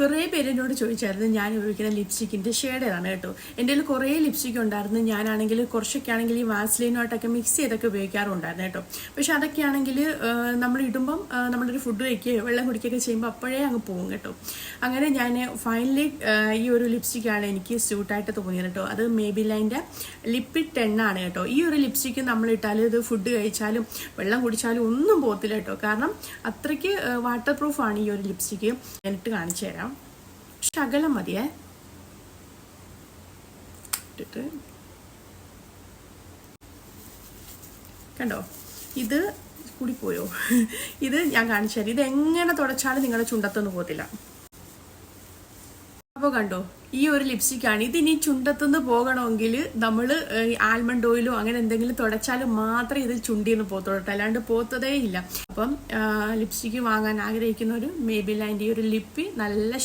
കുറേ പേര് എന്നോട് ചോദിച്ചായിരുന്നു ഞാൻ ഉപയോഗിക്കുന്ന ലിപ്സ്റ്റിക്കിൻ്റെ ഷെയ്ഡ് ഏതാണ് കേട്ടോ. എൻ്റെ കയ്യിൽ കുറേ ലിപ്സ്റ്റിക് ഉണ്ടായിരുന്നു. ഞാനാണെങ്കിൽ കുറച്ചൊക്കെ ആണെങ്കിൽ ഈ വാസ്ലിനുമായിട്ടൊക്കെ മിക്സ് ചെയ്തൊക്കെ ഉപയോഗിക്കാറുണ്ടായിരുന്നു കേട്ടോ. പക്ഷെ അതൊക്കെ ആണെങ്കിൽ നമ്മൾ ഇടുമ്പം നമ്മളൊരു ഫുഡ് കഴിക്കുകയോ വെള്ളം കുടിക്കുകയൊക്കെ ചെയ്യുമ്പോൾ അപ്പോഴേ അങ്ങ് പോകും കേട്ടോ. അങ്ങനെ ഞാൻ ഫൈനലി ഈ ഒരു ലിപ്സ്റ്റിക്കാണ് എനിക്ക് സ്യൂട്ടായിട്ട് തോന്നിയത് കേട്ടോ. അത് മേബിലൈൻ്റെ ലിപ്പിഡ് 10 ആണ് കേട്ടോ. ഈ ഒരു ലിപ്സ്റ്റിക്ക് നമ്മളിട്ടാൽ ഇത് ഫുഡ് കഴിച്ചാലും വെള്ളം കുടിച്ചാലും ഒന്നും പോകത്തില്ല കേട്ടോ. കാരണം അത്രയ്ക്ക് വാട്ടർ പ്രൂഫാണ് ഈ ഒരു ലിപ്സ്റ്റിക്ക്. ഞാനിട്ട് കാണിച്ചു തരാം. ശകലം മതിയേ. ഇട്ടിട്ട് കണ്ടോ, ഇത് കൂടിപ്പോയോ? ഇത് ഞാൻ കാണിച്ചു തരാം. ഇത് എങ്ങനെ തുടച്ചാലും നിങ്ങളുടെ ചുണ്ടത്തൊന്നും പോകത്തില്ല. അപ്പോൾ കണ്ടോ, ഈ ഒരു ലിപ്സ്റ്റിക്കാണ്. ഇത് ഇനി ചുണ്ടത്തുനിന്ന് പോകണമെങ്കിൽ നമ്മൾ ആൽമണ്ട് ഓയിലോ അങ്ങനെ എന്തെങ്കിലും തുടച്ചാലും മാത്രമേ ഇത് ചുണ്ടിന്ന് പോകത്തുള്ളൂ, അല്ലാണ്ട് പോത്തതേ ഇല്ല. അപ്പം ലിപ്സ്റ്റിക്ക് വാങ്ങാൻ ആഗ്രഹിക്കുന്ന ഒരു മേബിലൈൻ്റെ ഈ ഒരു ലിപ്പി നല്ല